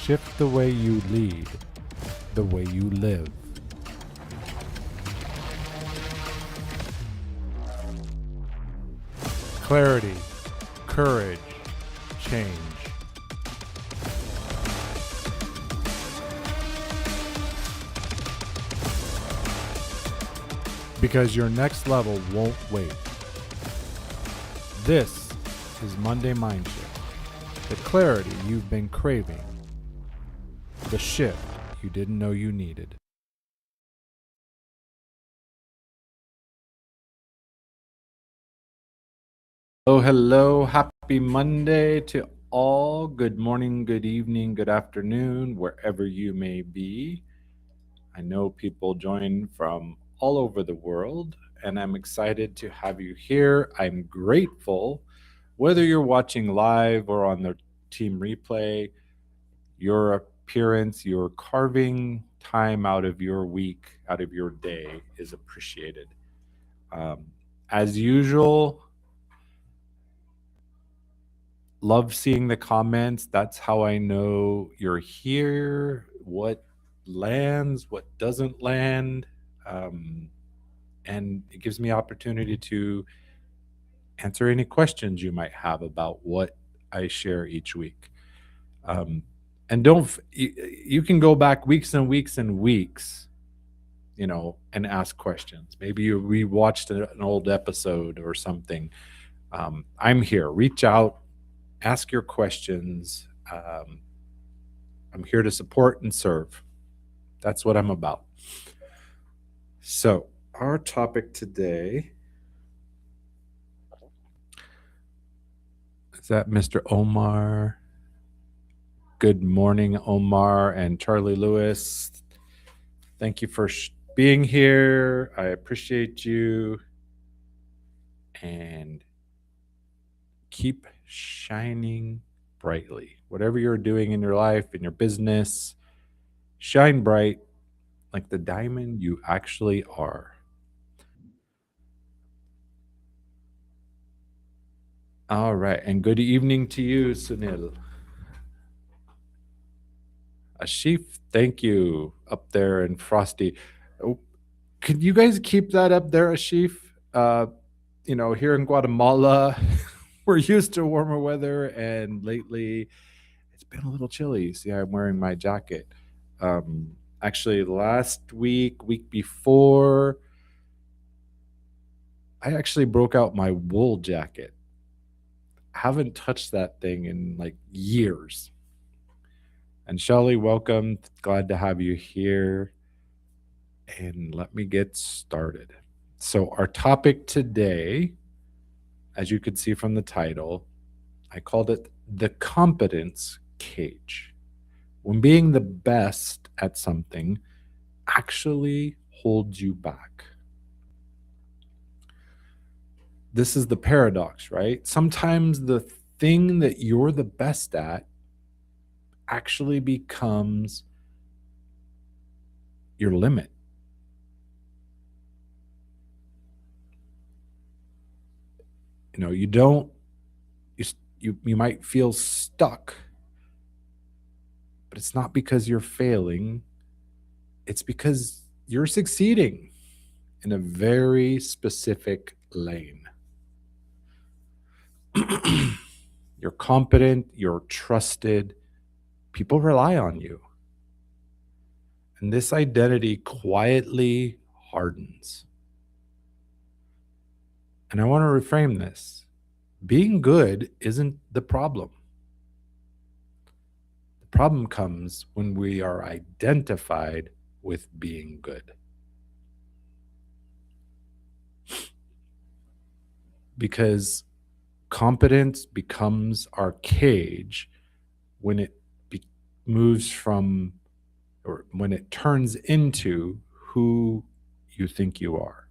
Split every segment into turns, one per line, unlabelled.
shift the way you lead, the way you live. Clarity, courage, change. Because your next level won't wait. This is Monday Mindshift. The clarity you've been craving. The shift you didn't know you needed. Oh, hello. Happy Monday to all. Good morning, good evening, good afternoon, wherever you may be. I know people join from all over the world, and I'm excited to have you here. I'm grateful, whether you're watching live or on the team replay, your appearance, your carving time out of your week, out of your day is appreciated. As usual, love seeing the comments. That's how I know you're here, what lands, what doesn't land. And it gives me opportunity to answer any questions you might have about what I share each week. And you can go back weeks and weeks and weeks, and ask questions. Maybe you rewatched an old episode or something. I'm here. Reach out, ask your questions. I'm here to support and serve. That's what I'm about. So, our topic today is that Mr. Omar. Good morning, Omar and Charlie Lewis. Thank you for being here. I appreciate you. And keep shining brightly. Whatever you're doing in your life, in your business, shine bright like the diamond you actually are. All right. And good evening to you, Sunil. Ashif, thank you up there in Frosty. Oh, could you guys keep that up there, Ashif? Here in Guatemala, we're used to warmer weather, and lately it's been a little chilly. See, I'm wearing my jacket. Actually, last week before, I actually broke out my wool jacket. Haven't touched that thing in like years. And Shelly, welcome. Glad to have you here. And let me get started. So, our topic today, as you could see from the title, I called it the competence cage. When being the best at something actually holds you back. This is the paradox, right? Sometimes the thing that you're the best at actually becomes your limit. You don't you might feel stuck, but it's not because you're failing. It's because you're succeeding in a very specific lane. You're competent, you're trusted, people rely on you. And this identity quietly hardens. And I want to reframe this. Being good isn't the problem. The problem comes when we are identified with being good. Because competence becomes our cage when it moves from, or when it turns into who you think you are.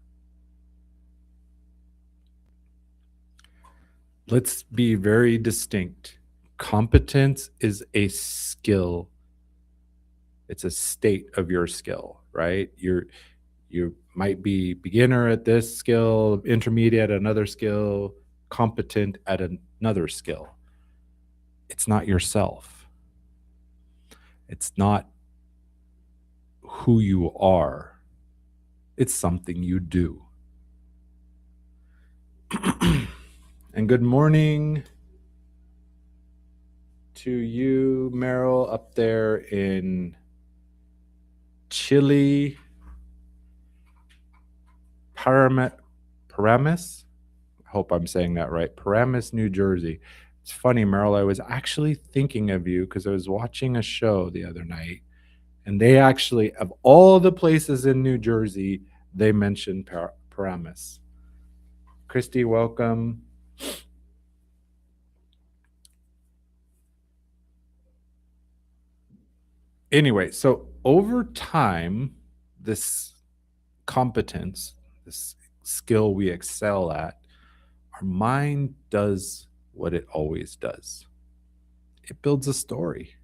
Let's be very distinct. Competence is a skill. It's a state of your skill, right? You might be beginner at this skill, intermediate at another skill, competent at another skill. It's not yourself. It's not who you are, it's something you do. And good morning to you, Meryl, up there in Chile, Paramus. I hope I'm saying that right. Paramus, New Jersey. It's funny, Meryl. I was actually thinking of you because I was watching a show the other night, and they actually, of all the places in New Jersey, they mentioned Paramus. Christy, welcome. Anyway, so over time, this competence, this skill we excel at, our mind does what it always does. It builds a story.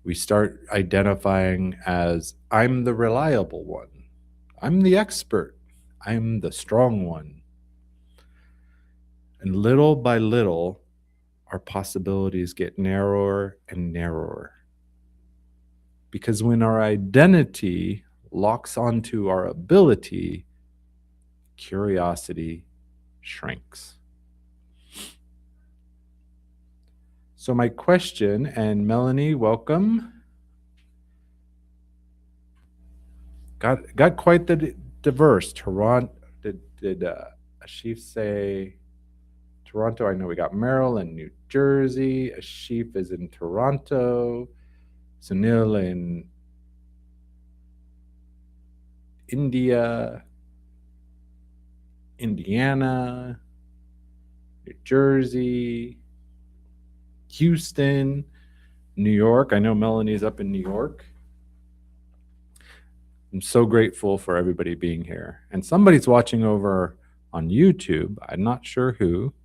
We start identifying as I'm the reliable one, I'm the expert, I'm the strong one. And little by little, our possibilities get narrower and narrower. Because when our identity locks onto our ability, curiosity shrinks. So, my question, and Melanie, welcome. Got quite the diverse. Toronto, did Ashif say Toronto? I know we got Maryland, New Jersey. Ashif is in Toronto. Sunil in India, Indiana, New Jersey, Houston, New York. I know Melanie's up in New York. I'm so grateful for everybody being here. And somebody's watching over on YouTube. I'm not sure who.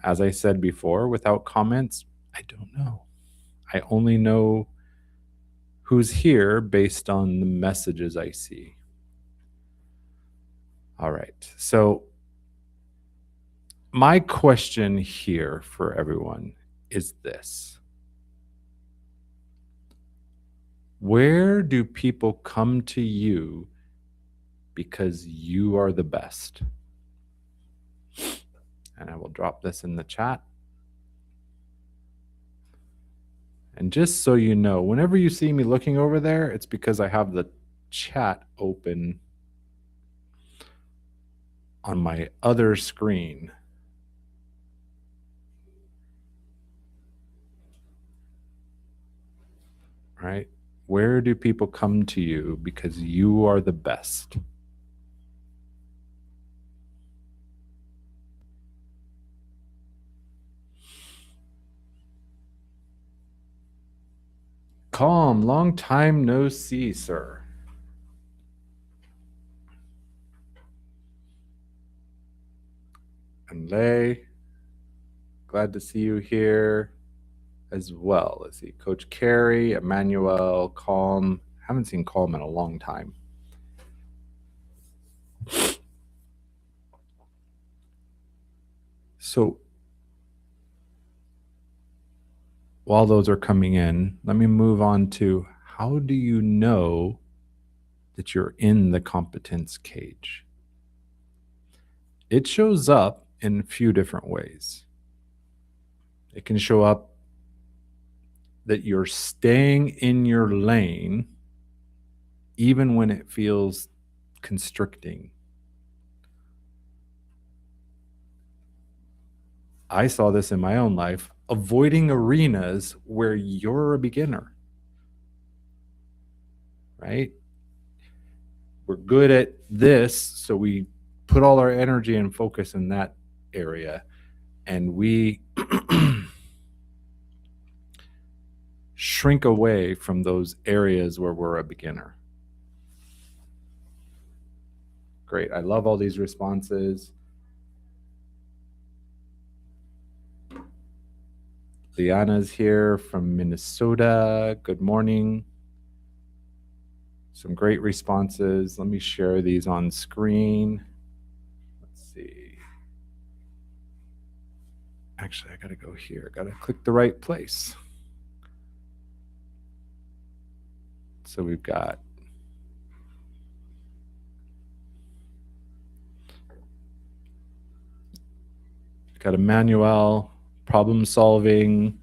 As I said before, without comments, I don't know. I only know who's here based on the messages I see. All right. So, my question here for everyone is this: where do people come to you because you are the best? And I will drop this in the chat. And just so you know, whenever you see me looking over there, it's because I have the chat open on my other screen. Right? Where do people come to you because you are the best? Calm, long time no see, sir. And Lay, glad to see you here as well. Let's see, Coach Carey, Emmanuel, Calm. Haven't seen Calm in a long time. So while those are coming in, let me move on to how do you know that you're in the competence cage? It shows up in a few different ways. It can show up that you're staying in your lane even when it feels constricting. I saw this in my own life, avoiding arenas where you're a beginner, right? We're good at this, so we put all our energy and focus in that area, and we shrink away from those areas where we're a beginner. Great. I love all these responses. Liana's here from Minnesota. Good morning. Some great responses. Let me share these on screen. Let's see. Actually, I got to go here. Got to click the right place. So we've got Emmanuel, problem solving,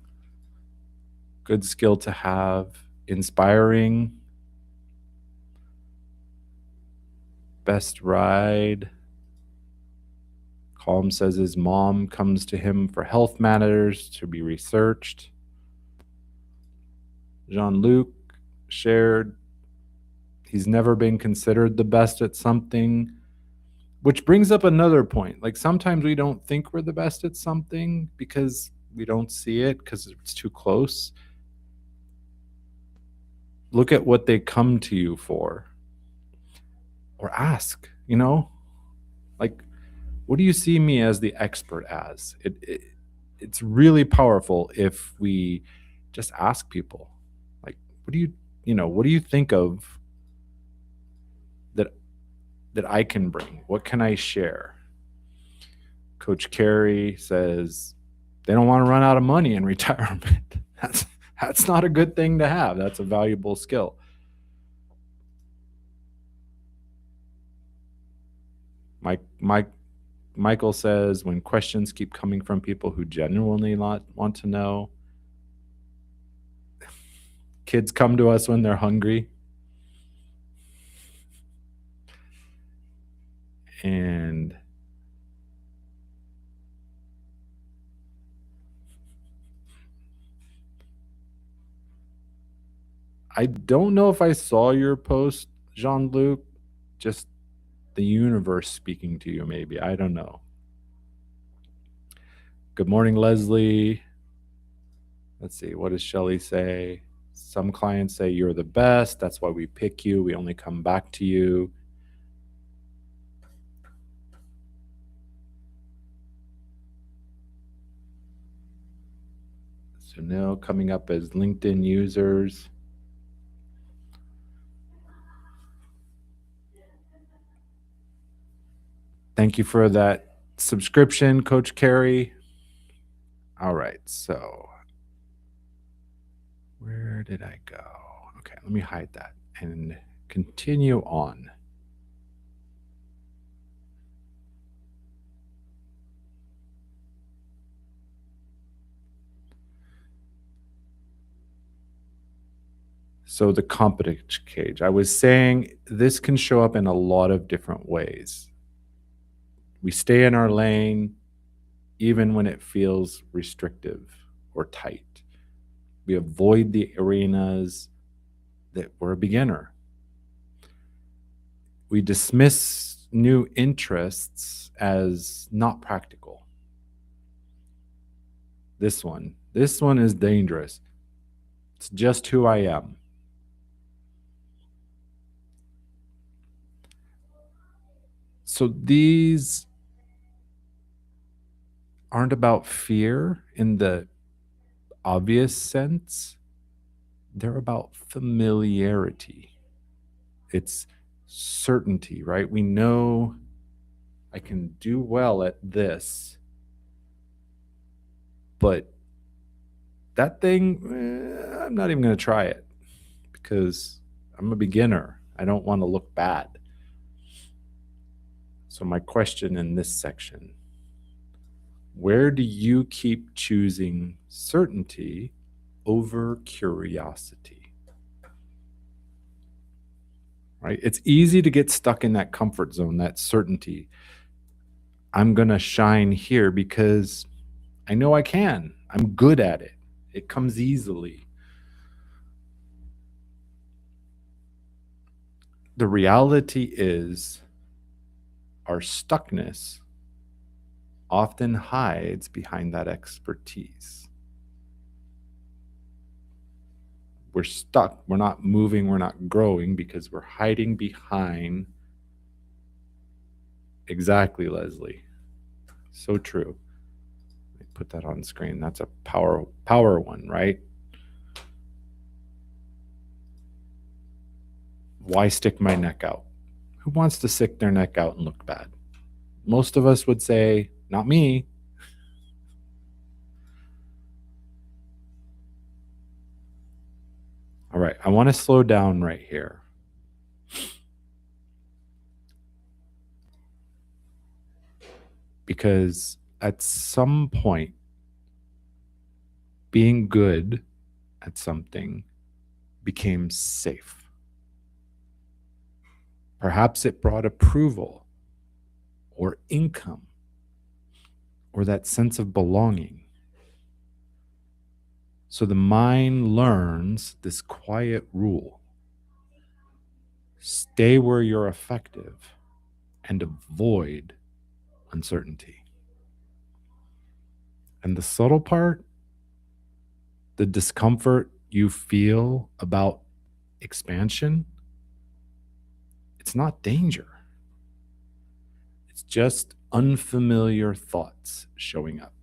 good skill to have, inspiring, best ride. Calm says his mom comes to him for health matters to be researched. Jean-Luc shared he's never been considered the best at something, which brings up another point. Like sometimes we don't think we're the best at something because we don't see it because it's too close. Look at what they come to you for, or ask, like, what do you see me as the expert as? It's really powerful if we just ask people, like, what do you think of that I can bring? What can I share? Coach Carey says they don't want to run out of money in retirement. That's not a good thing to have. That's a valuable skill. Michael says when questions keep coming from people who genuinely want to know. Kids come to us when they're hungry. And I don't know if I saw your post, Jean-Luc, just the universe speaking to you, maybe. I don't know. Good morning, Leslie. Let's see. What does Shelly say? Some clients say you're the best. That's why we pick you. We only come back to you. So now coming up as LinkedIn users. Thank you for that subscription, Coach Carey. All right, so where did I go? Okay, let me hide that and continue on. So the competence cage, I was saying this can show up in a lot of different ways. We stay in our lane even when it feels restrictive or tight. We avoid the arenas that we're a beginner. We dismiss new interests as not practical. This one is dangerous. It's just who I am. So these aren't about fear in the obvious sense. They're about familiarity. It's certainty, right? We know I can do well at this, but that thing, I'm not even going to try it because I'm a beginner. I don't want to look bad. So my question in this section, where do you keep choosing certainty over curiosity? Right? It's easy to get stuck in that comfort zone, that certainty. I'm going to shine here because I know I can. I'm good at it. It comes easily. The reality is our stuckness often hides behind that expertise. We're stuck. We're not moving. We're not growing because we're hiding behind. Exactly, Leslie. So true. Let me put that on screen. That's a power one, right? Why stick my neck out? Who wants to stick their neck out and look bad? Most of us would say, not me. All right, I want to slow down right here. Because at some point, being good at something became safe. Perhaps it brought approval or income or that sense of belonging. So the mind learns this quiet rule: stay where you're effective and avoid uncertainty. And the subtle part, the discomfort you feel about expansion, it's not danger. It's just unfamiliar thoughts showing up.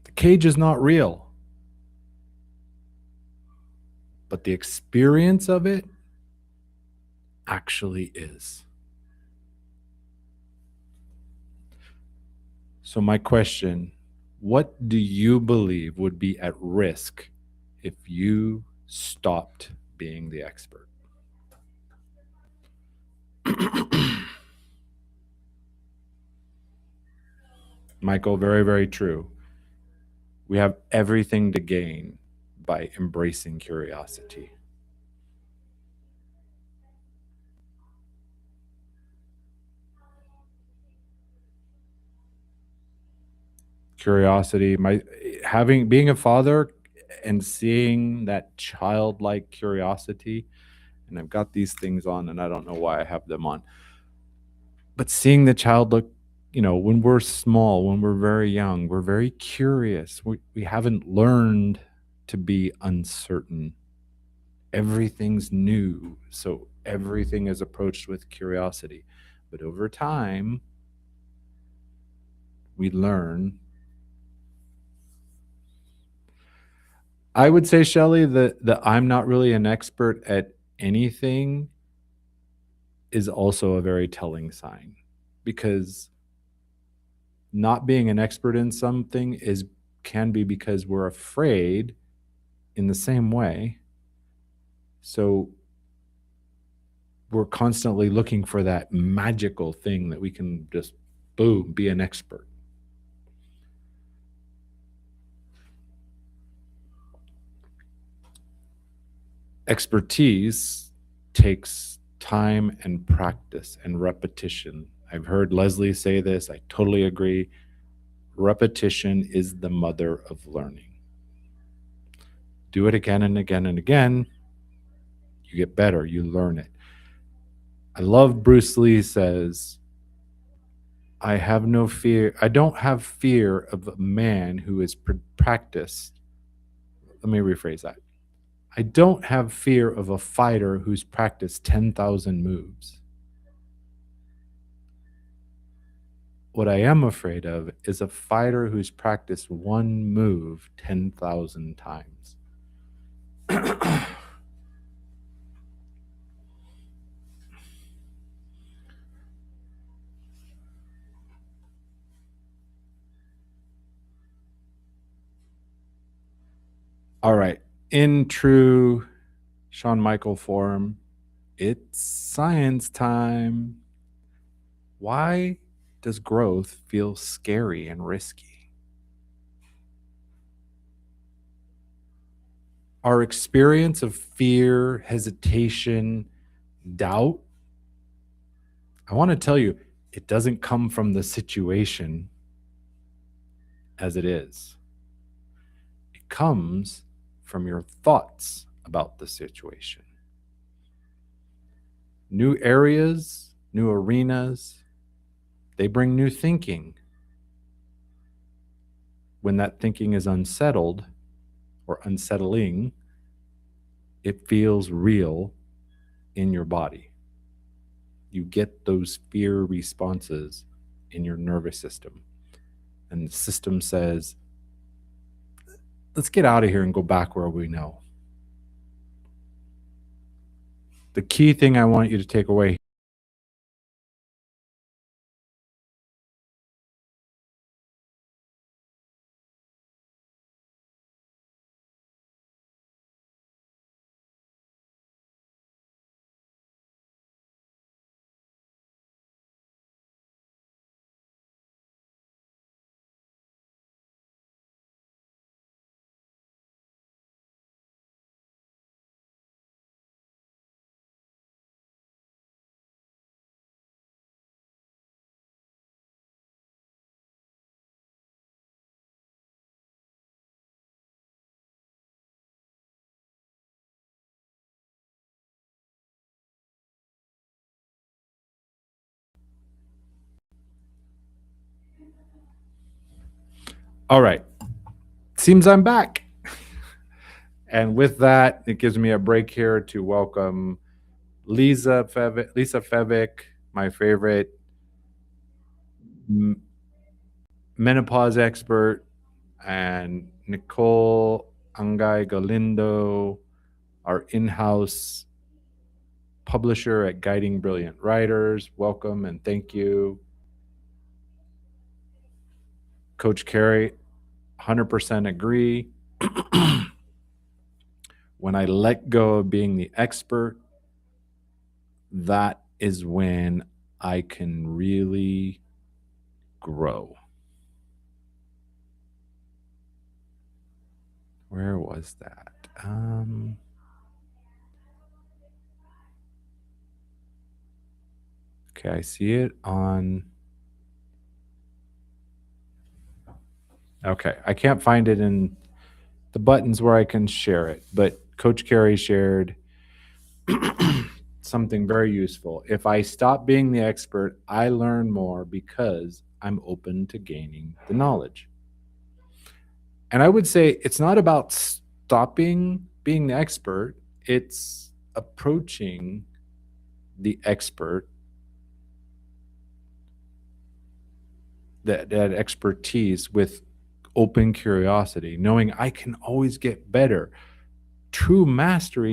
The cage is not real, but the experience of it actually is. So, my question: what do you believe would be at risk if you stopped being the expert? Michael, very, very true. We have everything to gain by embracing curiosity. Curiosity, my having being a father and seeing that childlike curiosity, and I've got these things on and I don't know why I have them on. But seeing the child look, when we're small, when we're very young, we're very curious. We haven't learned to be uncertain. Everything's new. So everything is approached with curiosity. But over time, we learn. I would say, Shelley, that I'm not really an expert at anything is also a very telling sign, because not being an expert in something can be because we're afraid in the same way. So we're constantly looking for that magical thing that we can just, boom, be an expert. Expertise takes time and practice and repetition. I've heard Leslie say this. I totally agree. Repetition is the mother of learning. Do it again and again and again. You get better, you learn it. I love Bruce Lee says, I have no fear. I don't have fear of a man who is practiced. Let me rephrase that. I don't have fear of a fighter who's practiced 10,000 moves. What I am afraid of is a fighter who's practiced one move 10,000 times. All right. In true Shawn Michael form, it's science time. Why does growth feel scary and risky? Our experience of fear, hesitation, doubt, I want to tell you, it doesn't come from the situation as it is. It comes from your thoughts about the situation. New areas, new arenas, they bring new thinking. When that thinking is unsettled or unsettling, it feels real in your body. You get those fear responses in your nervous system. And the system says, let's get out of here and go back where we know. The key thing I want you to take away All right. Seems I'm back. And with that, it gives me a break here to welcome Lisa Fevic, my favorite menopause expert, and Nicole Angay Galindo, our in house publisher at Guiding Brilliant Writers. Welcome and thank you. Coach Carey, 100% agree. When I let go of being the expert, that is when I can really grow. Where was that? Okay, I see it on. Okay, I can't find it in the buttons where I can share it, but Coach Carey shared something very useful. If I stop being the expert, I learn more because I'm open to gaining the knowledge. And I would say it's not about stopping being the expert, it's approaching the expert, that expertise with open curiosity, knowing I can always get better. A true master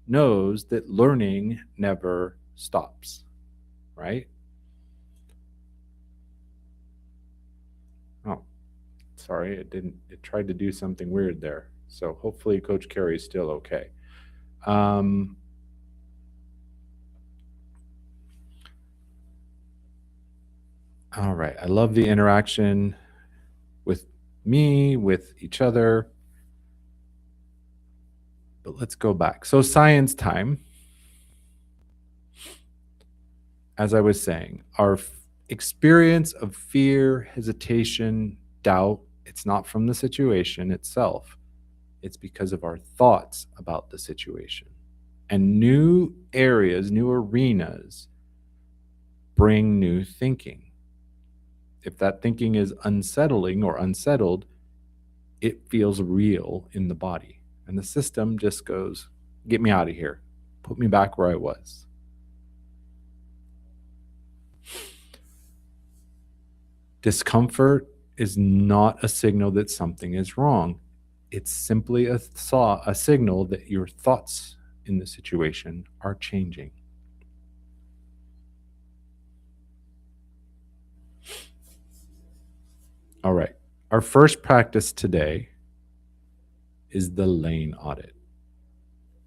knows that learning never stops, right? Oh, sorry, it tried to do something weird there. So hopefully Coach Carey is still okay. Um, all right. I love the interaction with me, with each other. But let's go back. So, science time. As I was saying, our experience of fear, hesitation, doubt, it's not from the situation itself. It's because of our thoughts about the situation. And new areas, new arenas bring new thinking. If that thinking is unsettling or unsettled, it feels real in the body. And the system just goes, get me out of here, put me back where I was. Discomfort is not a signal that something is wrong. It's simply a signal that your thoughts in the situation are changing. All right. Our first practice today is the lane audit.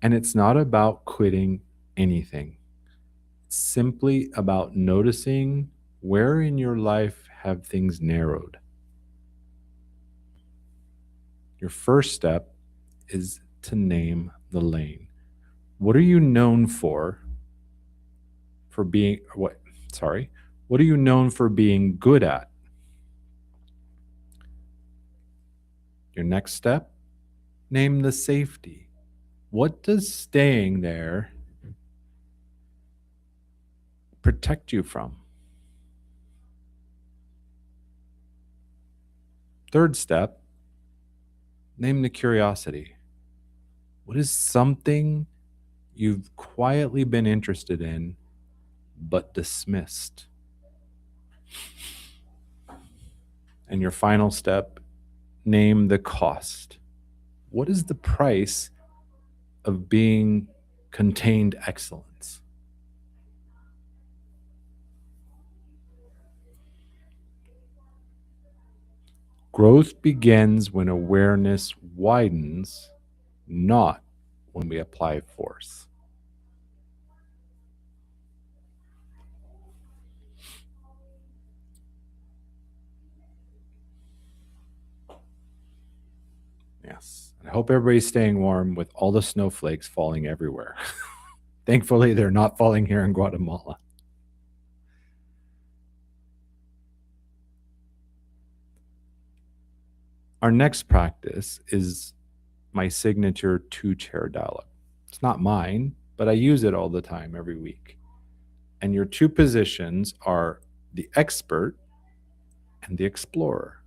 And it's not about quitting anything. It's simply about noticing where in your life have things narrowed. Your first step is to name the lane. What are you known for being what are you known for being good at? Your next step, name the safety. What does staying there protect you from? Third step, name the curiosity. What is something you've quietly been interested in but dismissed? And your final step, name the cost. What is the price of being contained excellence? Growth begins when awareness widens, not when we apply force. Yes. I hope everybody's staying warm with all the snowflakes falling everywhere. Thankfully, they're not falling here in Guatemala. Our next practice is my signature two-chair dialogue. It's not mine, but I use it all the time every week. And your two positions are the expert and the explorer.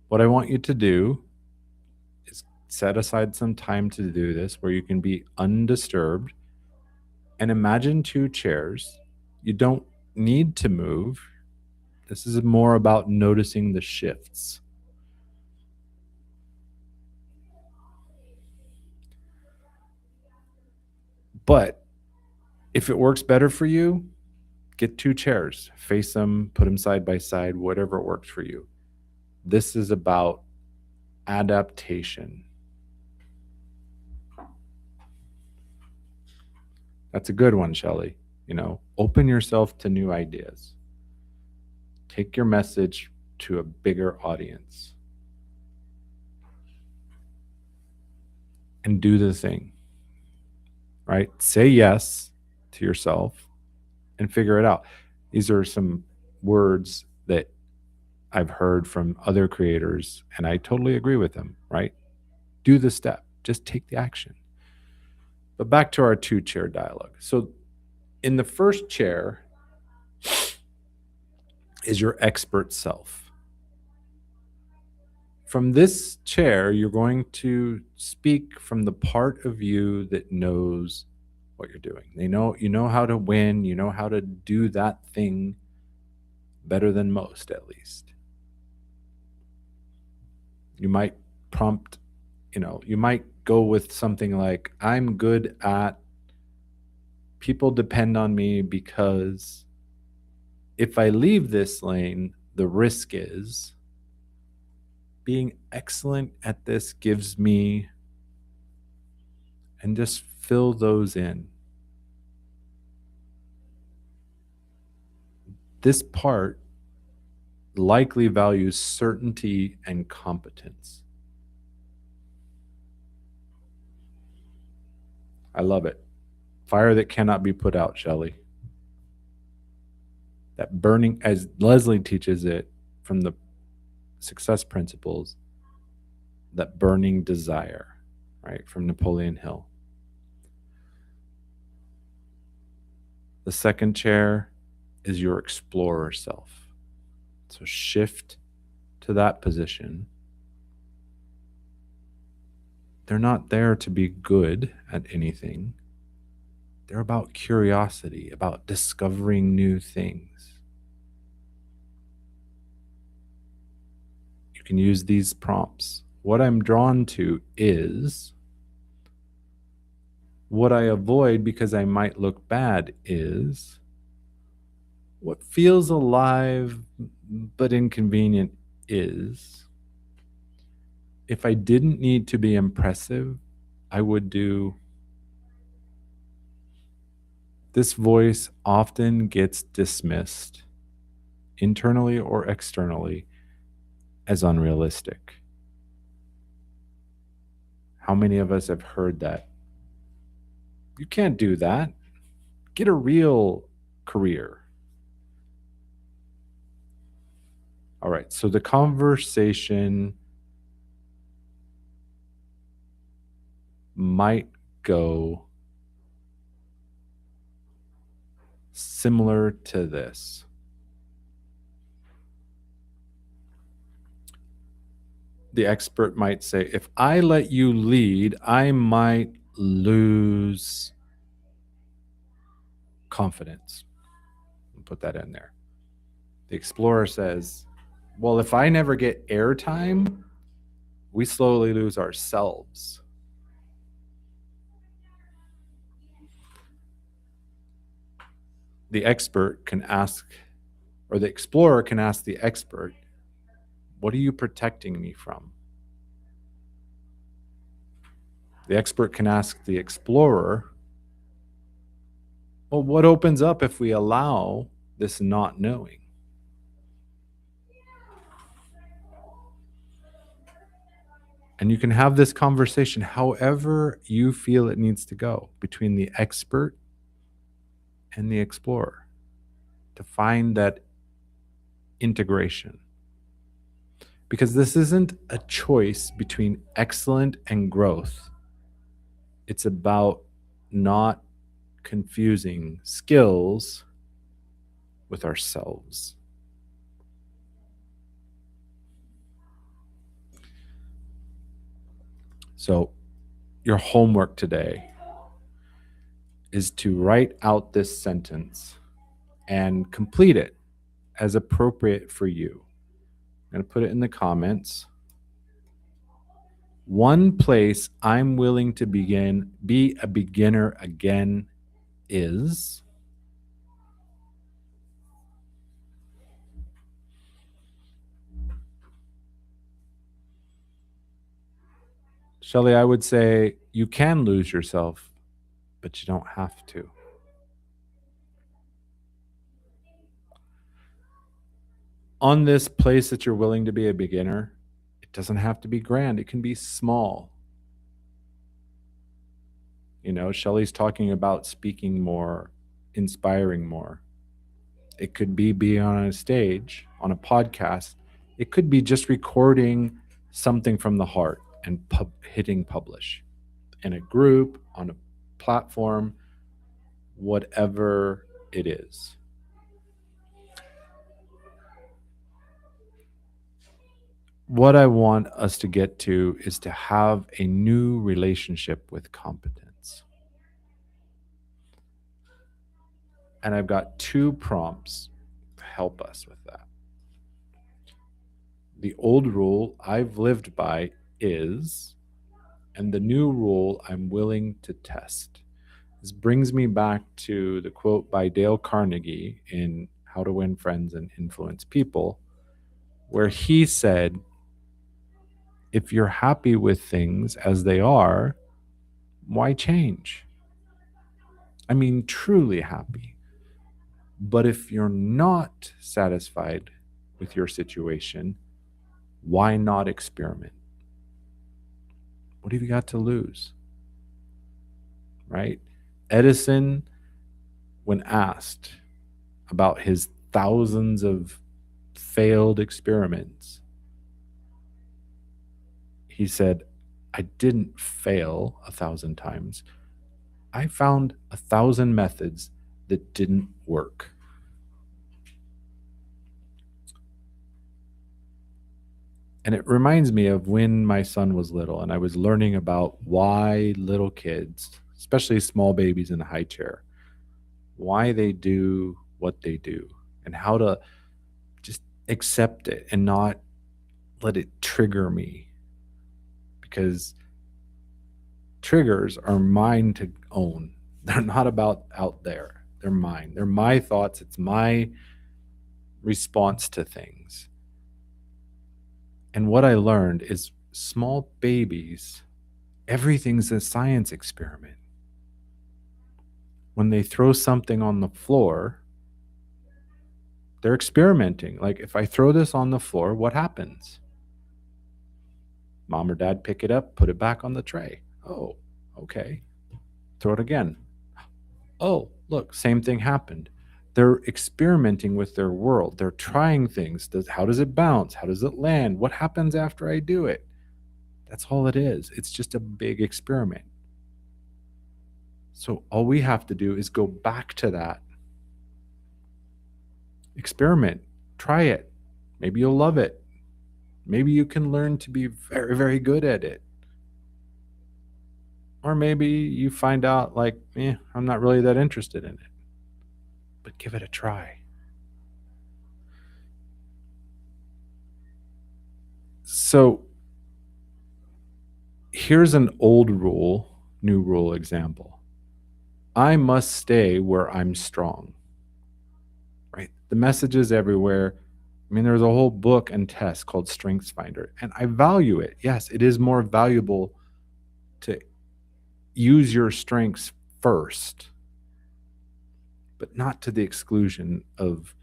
What I want you to do is set aside some time to do this where you can be undisturbed and imagine two chairs. You don't need to move. This is more about noticing the shifts. But if it works better for you, get two chairs, face them, put them side by side, whatever works for you. This is about adaptation. That's a good one, Shelley. Open yourself to new ideas. Take your message to a bigger audience. And do the thing, right? Say yes to yourself and figure it out. These are some words that I've heard from other creators, and I totally agree with them, right? Do the step, just take the action. But back to our two chair dialogue. So, in the first chair is your expert self. From this chair, you're going to speak from the part of you that knows what you're doing. You know how to win, you know how to do that thing better than most, at least. You might prompt, you might go with something like, I'm good at people depend on me because if I leave this lane, the risk is being excellent at this gives me, and just fill those in. This part likely values certainty and competence. I love it. Fire that cannot be put out, Shelley. That burning, as Leslie teaches it from the success principles, that burning desire, right, from Napoleon Hill. The second chair is your explorer self. So shift to that position. They're not there to be good at anything. They're about curiosity, about discovering new things. You can use these prompts. What I'm drawn to is, what I avoid because I might look bad is, what feels alive but inconvenient is, if I didn't need to be impressive, I would do. This voice often gets dismissed, internally or externally, as unrealistic. How many of us have heard that? You can't do that. Get a real career. All right, so the conversation might go similar to this. The expert might say, if I let you lead, I might lose confidence. I'll put that in there. The explorer says, well, if I never get airtime, we slowly lose ourselves. The expert can ask, or the explorer can ask the expert, what are you protecting me from? The expert can ask the explorer, well, what opens up if we allow this not knowing? And you can have this conversation however you feel it needs to go between the expert and the explorer to find that integration. Because this isn't a choice between excellent and growth. It's about not confusing skills with ourselves. So, your homework today is to write out this sentence and complete it as appropriate for you. I'm going to put it in the comments. One place I'm willing to be a beginner again is. Shelley, I would say you can lose yourself, but you don't have to. On this place that you're willing to be a beginner, it doesn't have to be grand, it can be small. You know, Shelley's talking about speaking more, inspiring more. It could be on a stage, on a podcast. It could be just recording something from the heart and hitting publish in a group, on a platform, whatever it is. What I want us to get to is to have a new relationship with competence. And I've got 2 prompts to help us with that. The old rule I've lived by is, and the new rule I'm willing to test. This brings me back to the quote by Dale Carnegie in How to Win Friends and Influence People, where he said, if you're happy with things as they are, why change? I mean, truly happy. But if you're not satisfied with your situation, why not experiment? What have you got to lose? Right? Edison, when asked about his thousands of failed experiments, he said, I didn't fail 1,000 times. I found 1,000 methods that didn't work. And it reminds me of when my son was little and I was learning about why little kids, especially small babies in a high chair, why they do what they do and how to just accept it and not let it trigger me. Because triggers are mine to own. They're not about out there. They're mine. They're my thoughts. It's my response to things. And what I learned is small babies, everything's a science experiment. When they throw something on the floor, they're experimenting. Like, if I throw this on the floor, what happens? Mom or dad pick it up, put it back on the tray. Oh, okay. Throw it again. Oh, look, same thing happened. They're experimenting with their world. They're trying things. How does it bounce? How does it land? What happens after I do it? That's all it is. It's just a big experiment. So all we have to do is go back to that. Experiment. Try it. Maybe you'll love it. Maybe you can learn to be very, very good at it. Or maybe you find out, like, I'm not really that interested in it. But give it a try. So here's an old rule, new rule example. I must stay where I'm strong. Right? The message is everywhere. I mean, there's a whole book and test called Strengths Finder, and I value it. Yes, it is more valuable to use your strengths first, but not to the exclusion of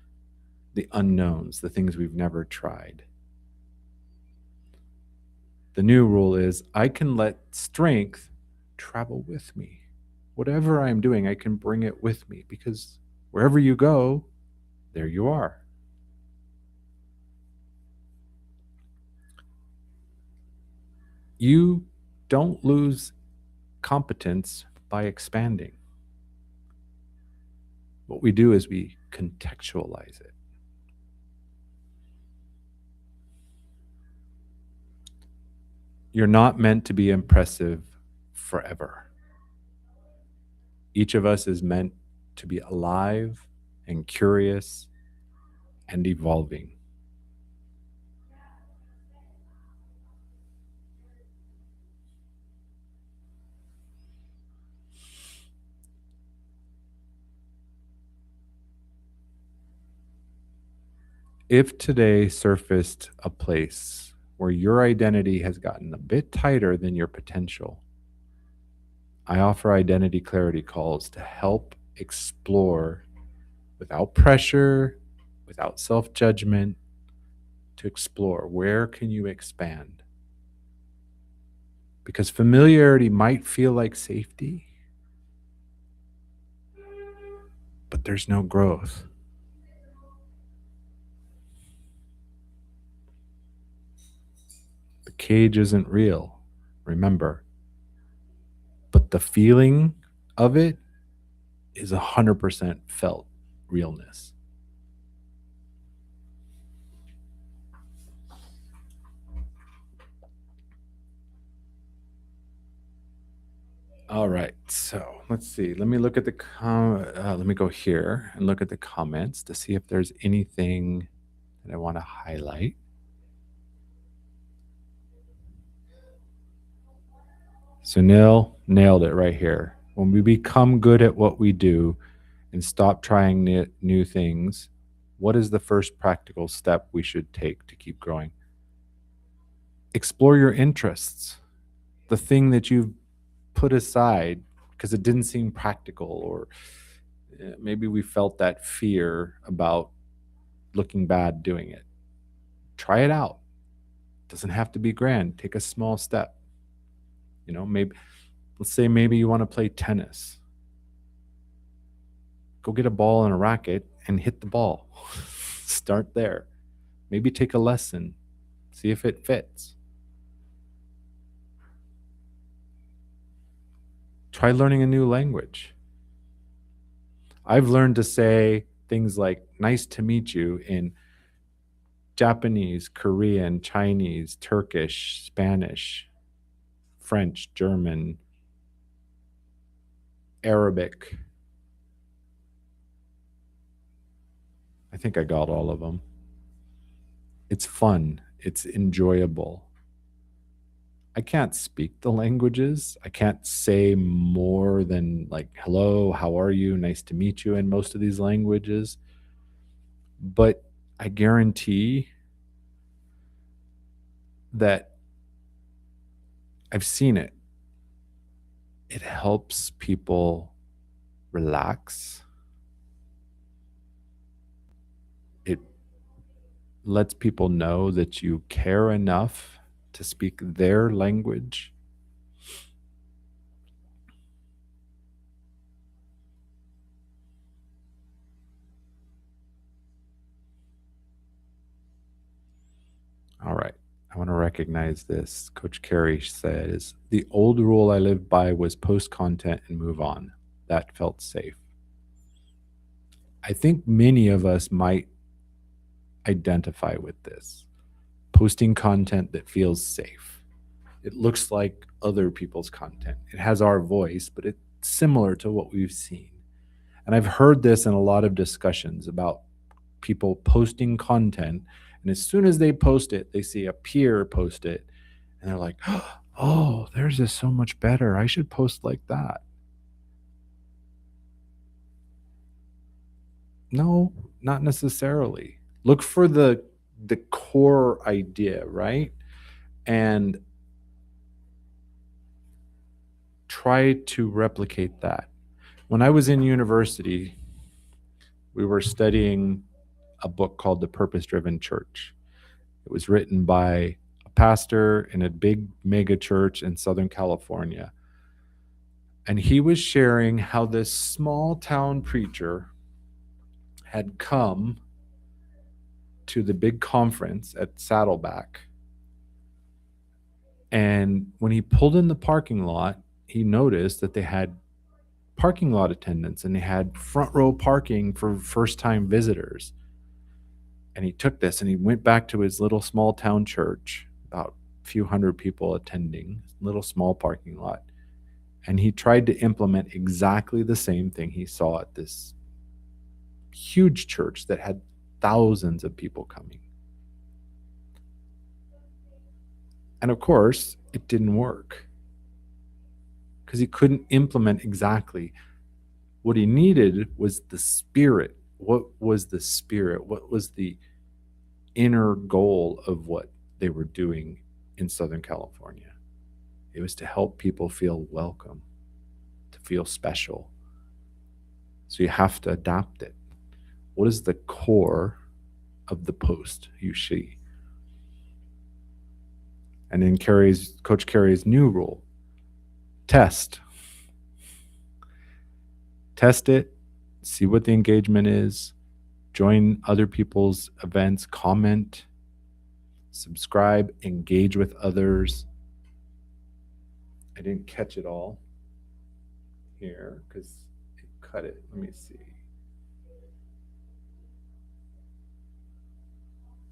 the unknowns, the things we've never tried. The new rule is I can let strength travel with me. Whatever I'm doing, I can bring it with me, because wherever you go, there you are. You don't lose competence by expanding. What we do is we contextualize it. You're not meant to be impressive forever. Each of us is meant to be alive and curious and evolving. If today surfaced a place where your identity has gotten a bit tighter than your potential, I offer identity clarity calls to help explore without pressure, without self judgment, to explore where can you expand? Because familiarity might feel like safety, but there's no growth. The cage isn't real, remember, but the feeling of it is 100% felt realness. All right, so let's see. Let me look at the let me go here and look at the comments to see if there's anything that I want to highlight. Sunil nailed it right here. When we become good at what we do and stop trying new things, what is the first practical step we should take to keep growing? Explore your interests, the thing that you've put aside because it didn't seem practical, or maybe we felt that fear about looking bad doing it. Try it out. Doesn't have to be grand. Take a small step. Maybe let's say maybe you want to play tennis. Go get a ball and a racket and hit the ball. Start there. Maybe take a lesson. See if it fits. Try learning a new language. I've learned to say things like nice to meet you in Japanese, Korean, Chinese, Turkish, Spanish, French, German, Arabic. I think I got all of them. It's fun. It's enjoyable. I can't speak the languages. I can't say more than like, hello, how are you? Nice to meet you in most of these languages. But I guarantee that I've seen it. It helps people relax. It lets people know that you care enough to speak their language. All right. I want to recognize this. Coach Carey says, the old rule I lived by was post content and move on. That felt safe. I think many of us might identify with this. Posting content that feels safe. It looks like other people's content. It has our voice, but it's similar to what we've seen. And I've heard this in a lot of discussions about people posting content. And as soon as they post it, they see a peer post it. And they're like, oh, theirs is so much better. I should post like that. No, not necessarily. Look for the core idea, right? And try to replicate that. When I was in university, we were studying a book called The Purpose Driven Church. It was written by a pastor in a big mega church in Southern California. And he was sharing how this small town preacher had come to the big conference at Saddleback. And when he pulled in the parking lot, he noticed that they had parking lot attendants and they had front row parking for first time visitors. And he took this and he went back to his little small town church, about few hundred people attending, little small parking lot. And he tried to implement exactly the same thing he saw at this huge church that had thousands of people coming. And of course, it didn't work because he couldn't implement exactly. What he needed was the spirit. What was the spirit? What was the inner goal of what they were doing in Southern California? It was to help people feel welcome, to feel special. So you have to adapt it. What is the core of the post you see? And in Coach Carey's new rule, test. Test it, see what the engagement is, join other people's events, comment, subscribe, engage with others. I didn't catch it all here because it cut it. Let me see.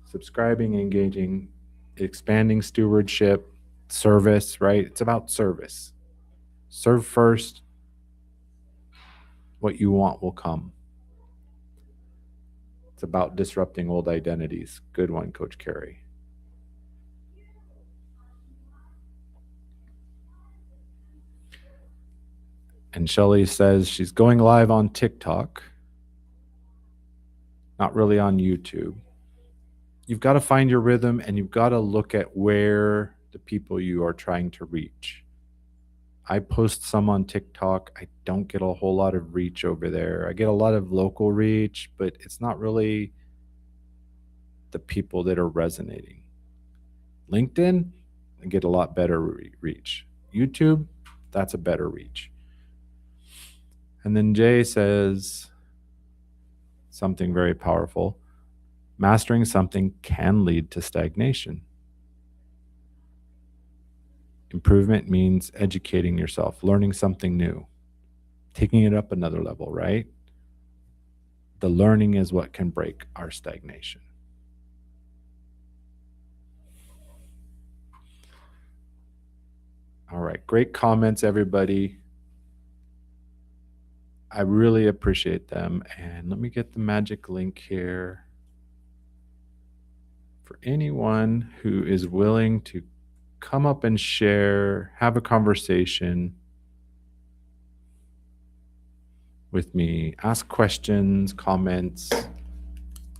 Subscribing, engaging, expanding stewardship, service, right? It's about service. Serve first. What you want will come. It's about disrupting old identities. Good one, Coach Carey. And Shelly says she's going live on TikTok, not really on YouTube. You've got to find your rhythm and you've got to look at where the people you are trying to reach. I post some on TikTok. I don't get a whole lot of reach over there. I get a lot of local reach, but it's not really the people that are resonating. LinkedIn, I get a lot better reach. YouTube, that's a better reach. And then Jay says something very powerful. Mastering something can lead to stagnation. Improvement means educating yourself, learning something new, taking it up another level, right? The learning is what can break our stagnation. All right, great comments, everybody. I really appreciate them. And let me get the magic link here. For anyone who is willing to come up and share, have a conversation with me, ask questions, comments,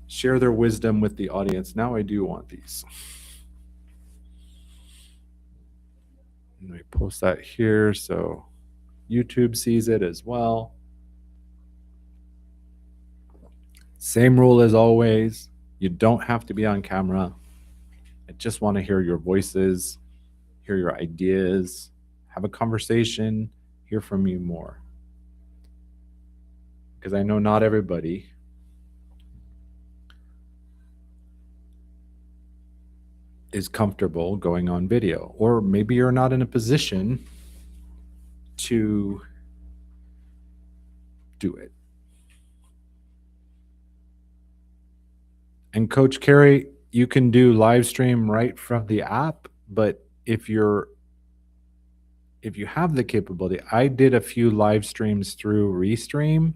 share their wisdom with the audience. Now I do want these. Let me post that here so YouTube sees it as well. Same rule as always. You don't have to be on camera. I just want to hear your voices, hear your ideas, have a conversation, hear from you more. Because I know not everybody is comfortable going on video, or maybe you're not in a position to do it. And Coach Carey, you can do live stream right from the app, but if you have the capability, I did a few live streams through Restream.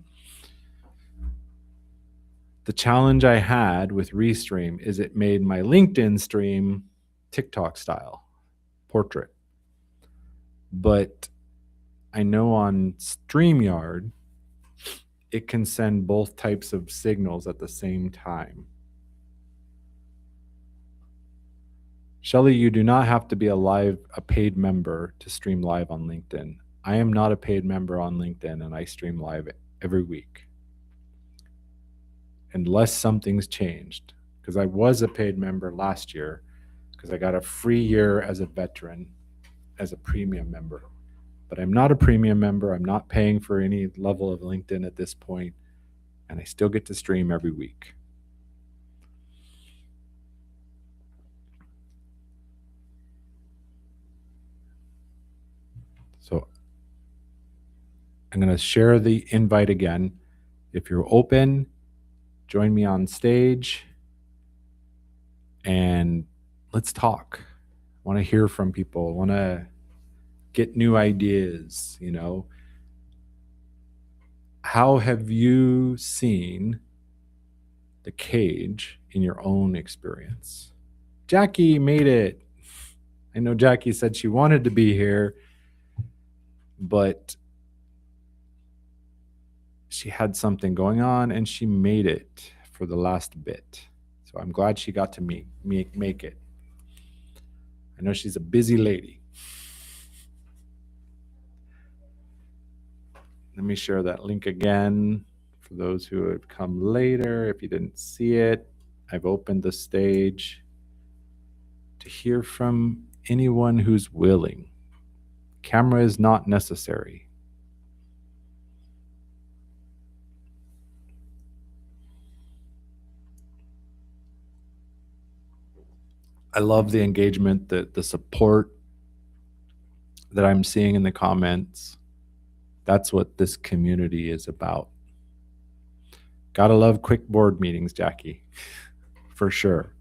The challenge I had with Restream is it made my LinkedIn stream TikTok style portrait. But I know on StreamYard, it can send both types of signals at the same time. Shelly, you do not have to be a paid member to stream live on LinkedIn. I am not a paid member on LinkedIn, and I stream live every week. Unless something's changed, because I was a paid member last year, because I got a free year as a veteran, as a premium member. But I'm not a premium member. I'm not paying for any level of LinkedIn at this point, and I still get to stream every week. So I'm going to share the invite again. If you're open, join me on stage and let's talk. I want to hear from people, want to get new ideas, you know. How have you seen the cage in your own experience? Jackie made it. I know Jackie said she wanted to be here, but she had something going on and she made it for the last bit. So I'm glad she got to make it. I know she's a busy lady. Let me share that link again for those who have come later. If you didn't see it, I've opened the stage to hear from anyone who's willing. Camera is not necessary. I love the engagement, the support that I'm seeing in the comments. That's what this community is about. Gotta love quick board meetings, Jackie, for sure.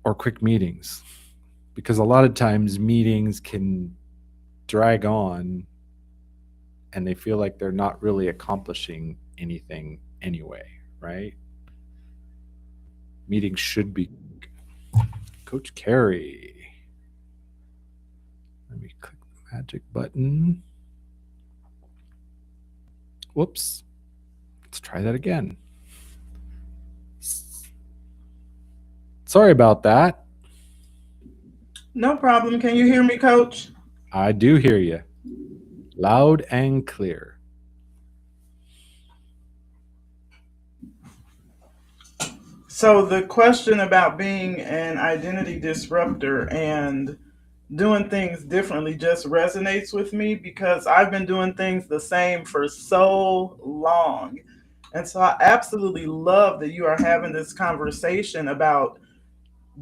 Or quick meetings, because a lot of times meetings can drag on and they feel like they're not really accomplishing anything anyway, right? Meetings should be. Coach Carey. Let me click the magic button. Whoops. Let's try that again. Sorry about that.
No problem. Can you hear me, Coach?
I do hear you loud and clear.
So, the question about being an identity disruptor and doing things differently just resonates with me because I've been doing things the same for so long. And so, I absolutely love that you are having this conversation about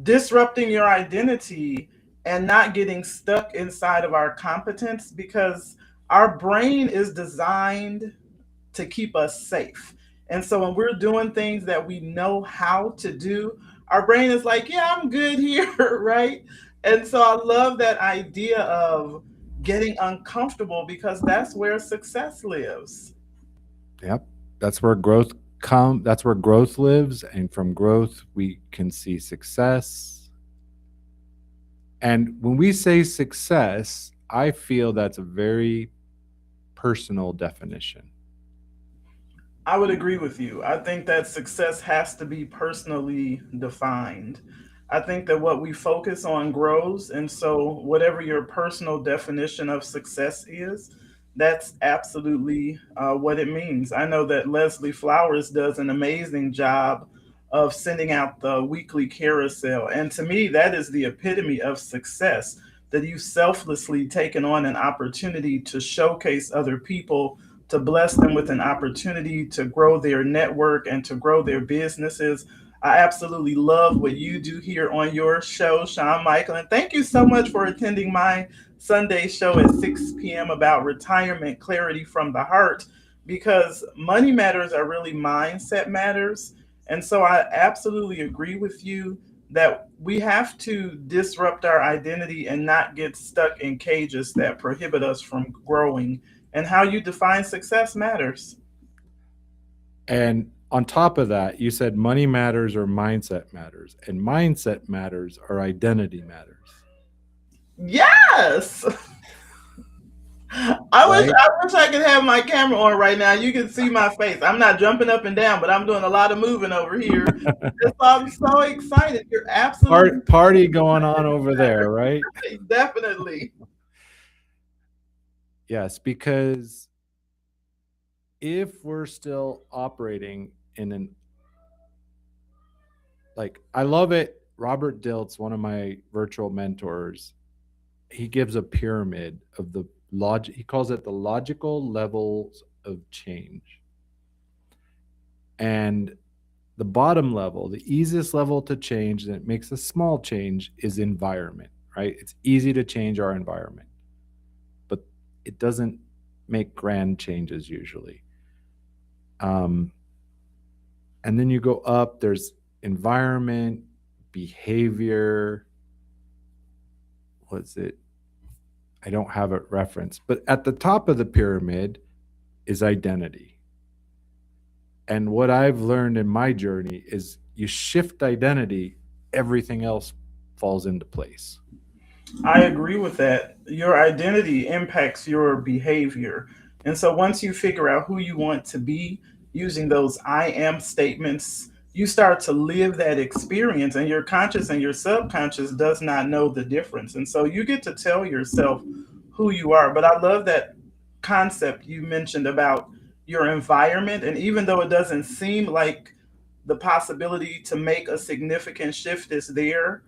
disrupting your identity and not getting stuck inside of our competence because our brain is designed to keep us safe. And so when we're doing things that we know how to do, our brain is like, yeah, I'm good here, right? And so I love that idea of getting uncomfortable because that's where success lives.
Yep. That's where growth lives, and from growth we can see success. And when we say success, I feel that's a very personal definition.
I would agree with you. I think that success has to be personally defined. I think that what we focus on grows. And so, whatever your personal definition of success is, that's absolutely what it means. I know that Leslie Flowers does an amazing job of sending out the weekly carousel. And to me, that is the epitome of success that you've selflessly taken on an opportunity to showcase other people, to bless them with an opportunity to grow their network and to grow their businesses. I absolutely love what you do here on your show, Sean Michael. And thank you so much for attending my Sunday show at 6 p.m. about retirement clarity from the heart, because money matters are really mindset matters. And so I absolutely agree with you that we have to disrupt our identity and not get stuck in cages that prohibit us from growing, and how you define success matters.
And on top of that, you said money matters or mindset matters, and mindset matters or identity matters,
Yes.
right?
I wish I could have my camera on right now. You can see my face. I'm not jumping up and down, but I'm doing a lot of moving over here. Just, I'm so excited. You're absolutely
Party going on over there, right?
right. Definitely.
Yes, because if we're still operating in an, like, I love it. Robert Dilts, one of my virtual mentors, he gives a pyramid of the logic. He calls it the logical levels of change. And the bottom level, the easiest level to change, and it makes a small change, is environment, right? It's easy to change our environment, but it doesn't make grand changes usually. Um, and then you go up, there's environment, behavior, what's it? I don't have it referenced, but at the top of the pyramid is identity. And what I've learned in my journey is you shift identity, everything else falls into place.
I agree with that. Your identity impacts your behavior. And so once you figure out who you want to be using those I am statements, you start to live that experience, and your conscious and your subconscious does not know the difference. And so you get to tell yourself who you are. But I love that concept you mentioned about your environment. And even though it doesn't seem like the possibility to make a significant shift is there,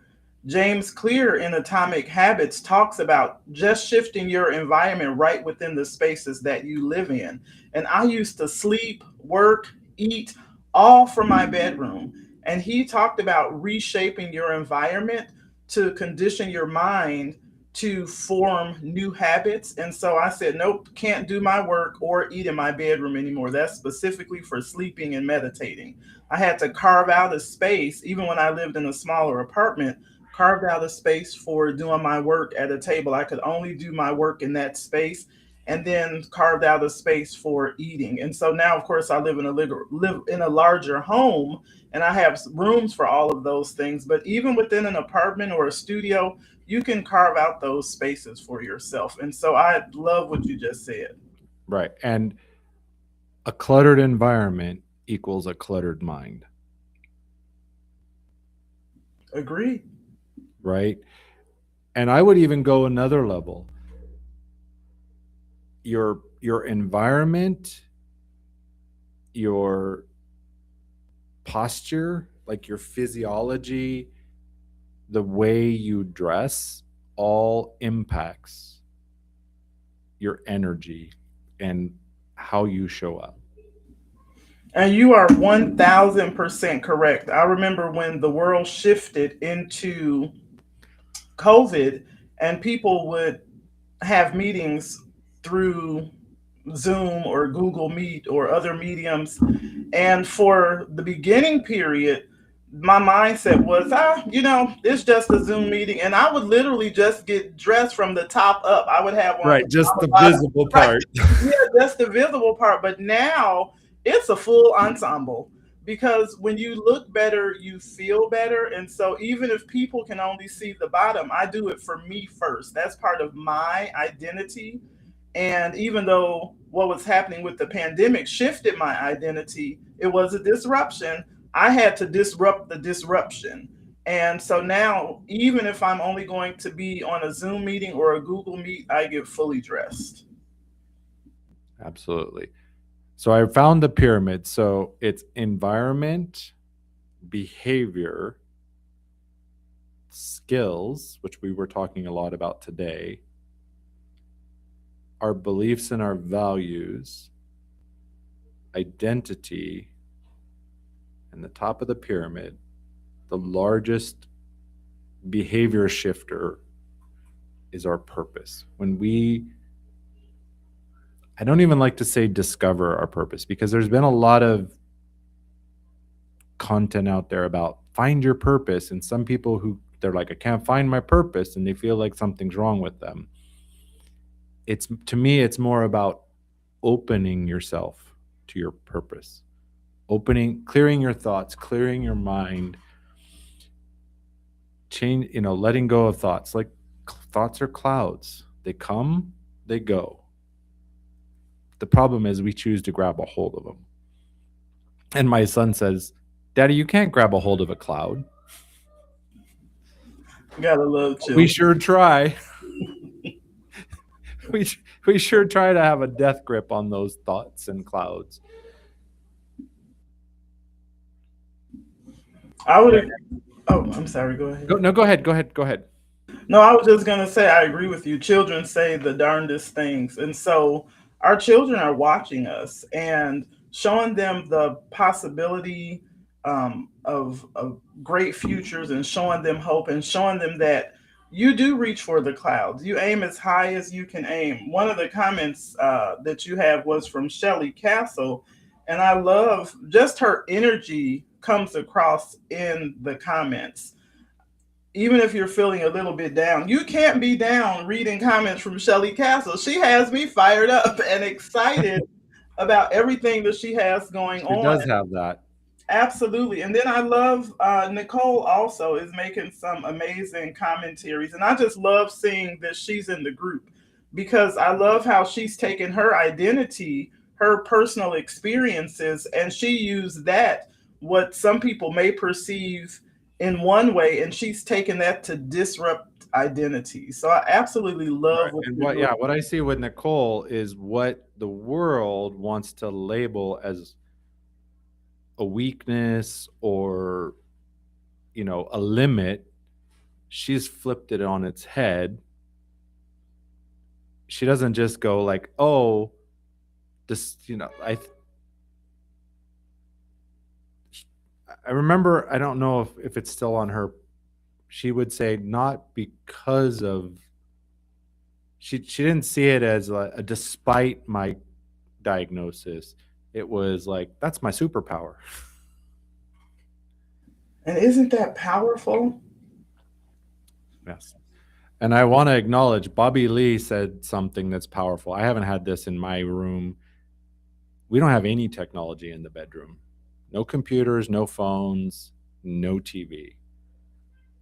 James Clear in Atomic Habits talks about just shifting your environment right within the spaces that you live in. And I used to sleep, work, eat all from my bedroom. And he talked about reshaping your environment to condition your mind to form new habits. And so I said, nope, can't do my work or eat in my bedroom anymore. That's specifically for sleeping and meditating. I had to carve out a space, even when I lived in a smaller apartment, carved out a space for doing my work at a table. I could only do my work in that space, and then carved out a space for eating. And so now, of course, I live in a larger home, and I have rooms for all of those things. But even within an apartment or a studio, you can carve out those spaces for yourself. And so I love what you just said.
Right. And a cluttered environment equals a cluttered mind,
Agree.
right? And I would even go another level. Your environment, your posture, like your physiology, the way you dress, all impacts your energy and how you show up.
And you are 1000% correct. I remember when the world shifted into COVID and people would have meetings through Zoom or Google Meet or other mediums. And for the beginning period, my mindset was, it's just a Zoom meeting. And I would literally just get dressed from the top up. I would have on
Right, just the
bottom,
visible
right?
part.
Yeah, just the visible part. But now it's a full ensemble, because when you look better, you feel better. And so even if people can only see the bottom, I do it for me first. That's part of my identity. And even though what was happening with the pandemic shifted my identity, it was a disruption. I had to disrupt the disruption. And so now, even if I'm only going to be on a Zoom meeting or a Google Meet, I get fully dressed.
Absolutely. So I found the pyramid. So it's environment, behavior, skills, which we were talking a lot about today, our beliefs and our values, identity, and the top of the pyramid, the largest behavior shifter is our purpose. When we, I don't even like to say discover our purpose, because there's been a lot of content out there about find your purpose, and some people who they're like, I can't find my purpose, and they feel like something's wrong with them. It's, to me, it's more about opening yourself to your purpose, opening, clearing your thoughts, clearing your mind, change, letting go of thoughts. Like, thoughts are clouds, they come, they go. The problem is we choose to grab a hold of them. And my son says, Daddy, you can't grab a hold of a cloud.
Gotta love
We
children.
sure try. we we sure try to have a death grip on those thoughts and clouds.
I would. Oh, I'm sorry. Go
Go,
ahead.
no, go ahead, go ahead, go ahead.
No, I was just going to say, I agree with you. Children say the darndest things. And so our children are watching us and showing them the possibility of great futures, and showing them hope, and showing them that you do reach for the clouds. You aim as high as you can aim. One of the comments that you have was from Shelley Castle. And I love just her energy comes across in the comments. even if you're feeling a little bit down. You can't be down reading comments from Shelly Castle. She has me fired up and excited about everything that she has going
She
on.
does have that.
Absolutely. And then I love Nicole also is making some amazing commentaries. And I just love seeing that she's in the group because I love how she's taken her identity, her personal experiences, and she used that, what some people may perceive in one way, and she's taken that to disrupt identity. So I absolutely love
Right.
what
And
you're
what,
doing.
yeah, what I see with Nicole is what the world wants to label as a weakness or, a limit. She's flipped it on its head. She doesn't just go like, "Oh, this," I remember, I don't know if it's still on her. She would say not because of, she didn't see it as a despite my diagnosis. It was like, that's my superpower.
And isn't that powerful?
Yes. And I want to acknowledge Bobby Lee said something that's powerful. I haven't had this in my room. We don't have any technology in the bedroom. No computers, no phones, no TV.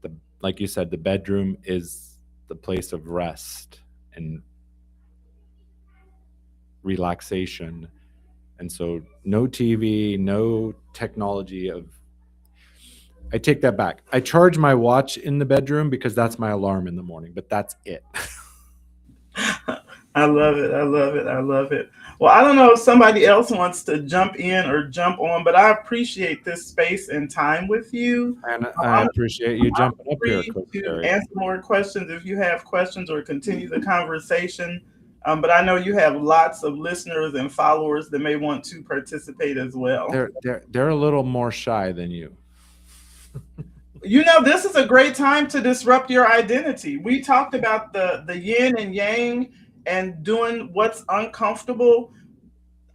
The Like you said, the bedroom is the place of rest and relaxation. And so no TV, no technology of, I take that back. I charge my watch in the bedroom because that's my alarm in the morning, but that's it.
I love it. I love it. I love it. Well, I don't know if somebody else wants to jump in or jump on, but I appreciate this space and time with you.
And I
I'm
appreciate you jumping up here,
free
Coach
to
Terry.
answer more questions if you have questions or continue the conversation. But I know you have lots of listeners and followers that may want to participate as well.
They're a little more shy than you.
You know, this is a great time to disrupt your identity. We talked about the yin and yang and doing what's uncomfortable.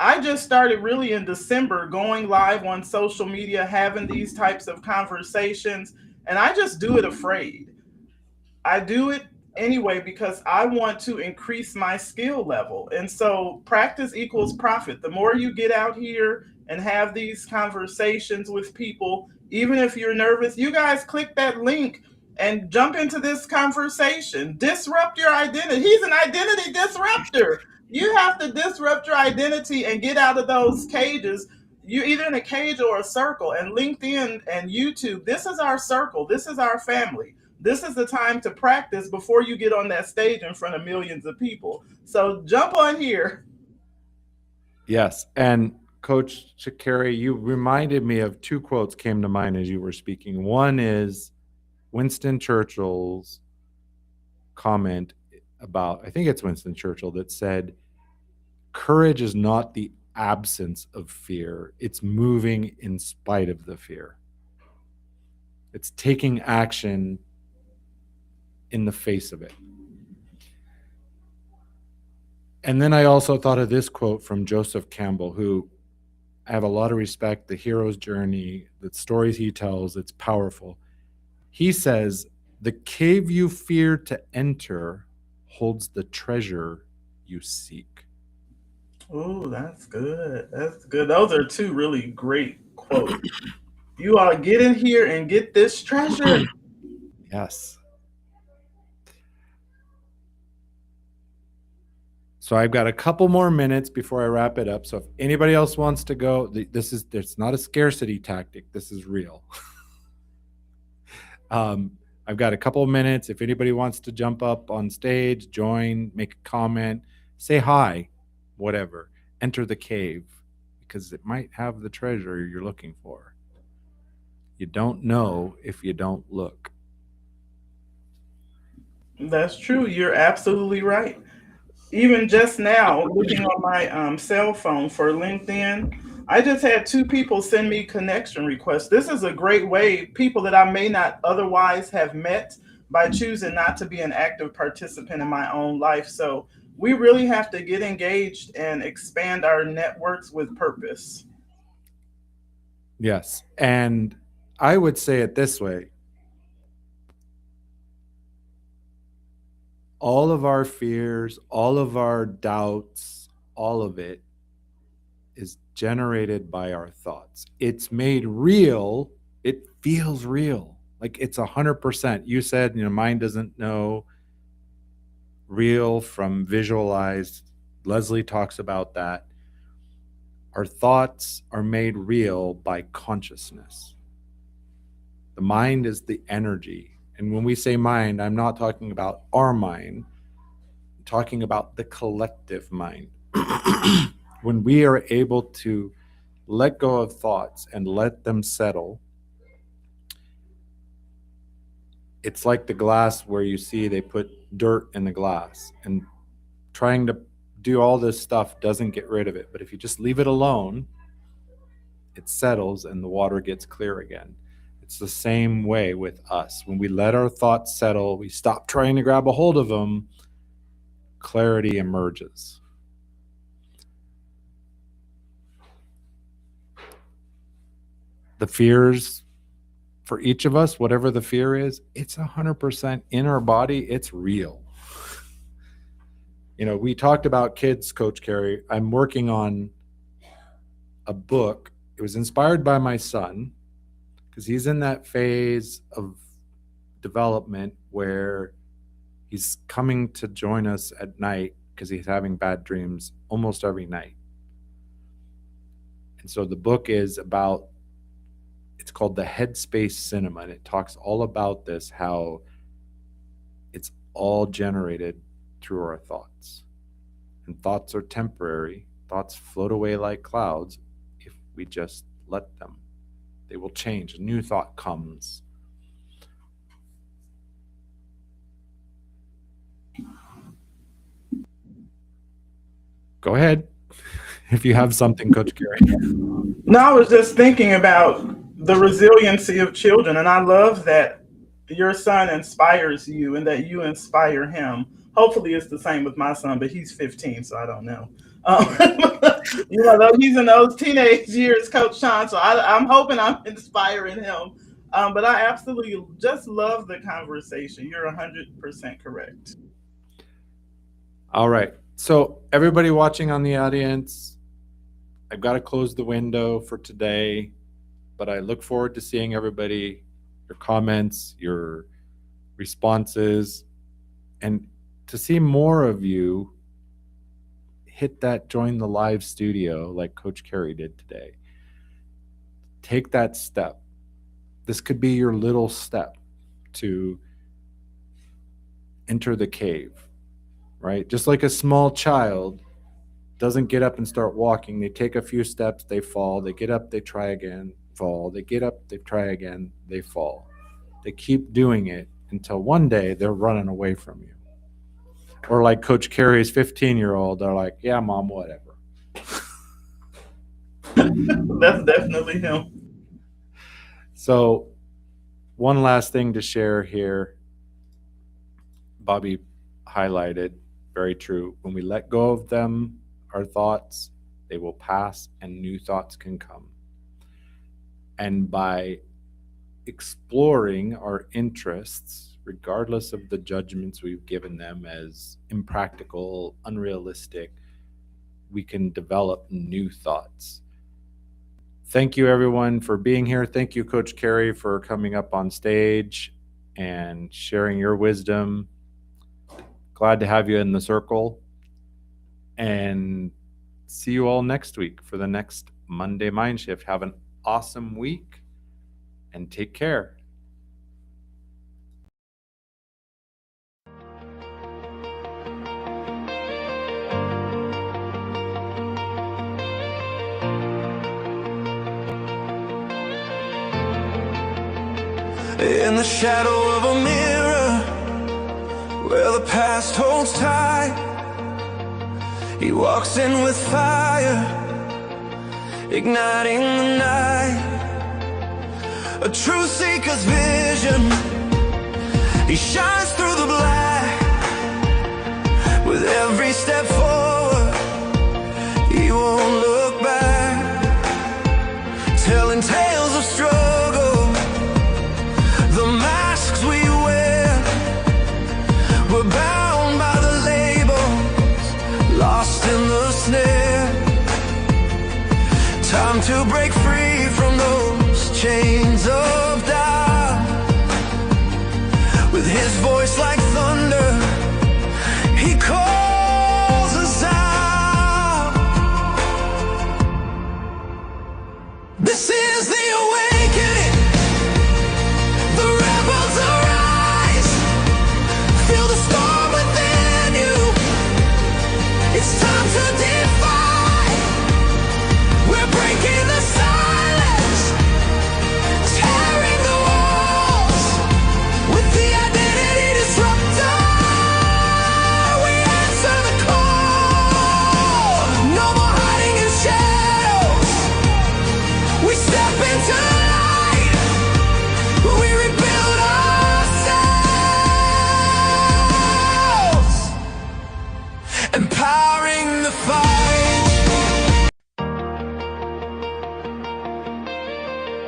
I just started really in December going live on social media, having these types of conversations, and I just do it afraid. I do it anyway because I want to increase my skill level. And so practice equals profit. The more you get out here and have these conversations with people, even if you're nervous, you guys click that link and jump into this conversation. Disrupt your identity. He's an identity disruptor. You have to disrupt your identity and get out of those cages. You're either in a cage or a circle. And LinkedIn and YouTube, this is our circle. This is our family. This is the time to practice before you get on that stage in front of millions of people. So jump on here.
Yes. And Coach Shakari, you reminded me of two quotes came to mind as you were speaking. One is Winston Churchill's comment about, I think it's Winston Churchill, that said, courage is not the absence of fear, it's moving in spite of the fear. It's taking action in the face of it. And then I also thought of this quote from Joseph Campbell, who I have a lot of respect, the hero's journey, the stories he tells, it's powerful. He says, the cave you fear to enter holds the treasure you seek.
Oh, that's good. That's good. Those are two really great quotes. You all get in here and get this treasure.
Yes. So I've got a couple more minutes before I wrap it up. So if anybody else wants to go, it's not a scarcity tactic. This is real. I've got a couple of minutes. If anybody wants to jump up on stage, join, make a comment, say hi, whatever, enter the cave because it might have the treasure you're looking for. You don't know if you don't look.
That's true. You're absolutely right. Even just now, looking on my cell phone for LinkedIn, I just had two people send me connection requests. This is a great way, people that I may not otherwise have met by choosing not to be an active participant in my own life. So we really have to get engaged and expand our networks with purpose.
Yes. And I would say it this way: All of our fears, all of our doubts, all of it is generated by our thoughts. It's made real. It feels real. Like it's 100%. You said, mind doesn't know real from visualized. Leslie talks about that. Our thoughts are made real by consciousness. The mind is the energy. And when we say mind, I'm not talking about our mind. I'm talking about the collective mind. When we are able to let go of thoughts and let them settle, it's like the glass where you see they put dirt in the glass, and trying to do all this stuff doesn't get rid of it. But if you just leave it alone, it settles and the water gets clear again. It's the same way with us. When we let our thoughts settle, we stop trying to grab a hold of them, clarity emerges. The fears for each of us, whatever the fear is, it's 100% in our body. It's real. We talked about kids, Coach Carey. I'm working on a book. It was inspired by my son because he's in that phase of development where he's coming to join us at night because he's having bad dreams almost every night. And so the book is about, it's called The Headspace Cinema, and it talks all about this, how it's all generated through our thoughts. And thoughts are temporary. Thoughts float away like clouds if we just let them. They will change. A new thought comes. Go ahead. If you have something, Coach Carey.
No, I was just thinking about the resiliency of children, and I love that your son inspires you and that you inspire him. Hopefully it's the same with my son, but he's 15, so I don't know. He's in those teenage years, Coach Sean, so I'm hoping I'm inspiring him. But I absolutely just love the conversation. You're 100% correct.
All right. So everybody watching on the audience, I've got to close the window for today, but I look forward to seeing everybody, your comments, your responses, and to see more of you hit that join the live studio like Coach Carey did today. Take that step. This could be your little step to enter the cave, right? Just like a small child doesn't get up and start walking. They take a few steps, they fall, they get up, they try again, fall, they get up, they try again, they fall. They keep doing it until one day they're running away from you. Or like Coach Carey's 15-year-old, they're like, yeah, Mom, whatever.
That's definitely him.
So one last thing to share here. Bobby highlighted, very true. When we let go of them, our thoughts, they will pass and new thoughts can come. And by exploring our interests, regardless of the judgments we've given them as impractical, unrealistic, we can develop new thoughts. Thank you, everyone, for being here. Thank you, Coach Carey, for coming up on stage and sharing your wisdom. Glad to have you in the circle. And see you all next week for the next Monday Mindshift. Have an awesome week and take care.
In the shadow of a mirror, where the past holds tight, he walks in with fire, igniting the night. A true seeker's vision, he shines through the black. With every step forward, he won't look back. Telling tales of struggle, the masks we wear, we're bound lost in the snare. Time to break free from those chains of doubt. With his voice like thunder, he calls us out. This is the awakening. The rebels arise. Feel the storm within you. It's time to defy. We're breaking the silence, tearing the walls with the identity disruptor. We answer the call. No more hiding in shadows. We step into light. We rebuild ourselves, empowering the fire.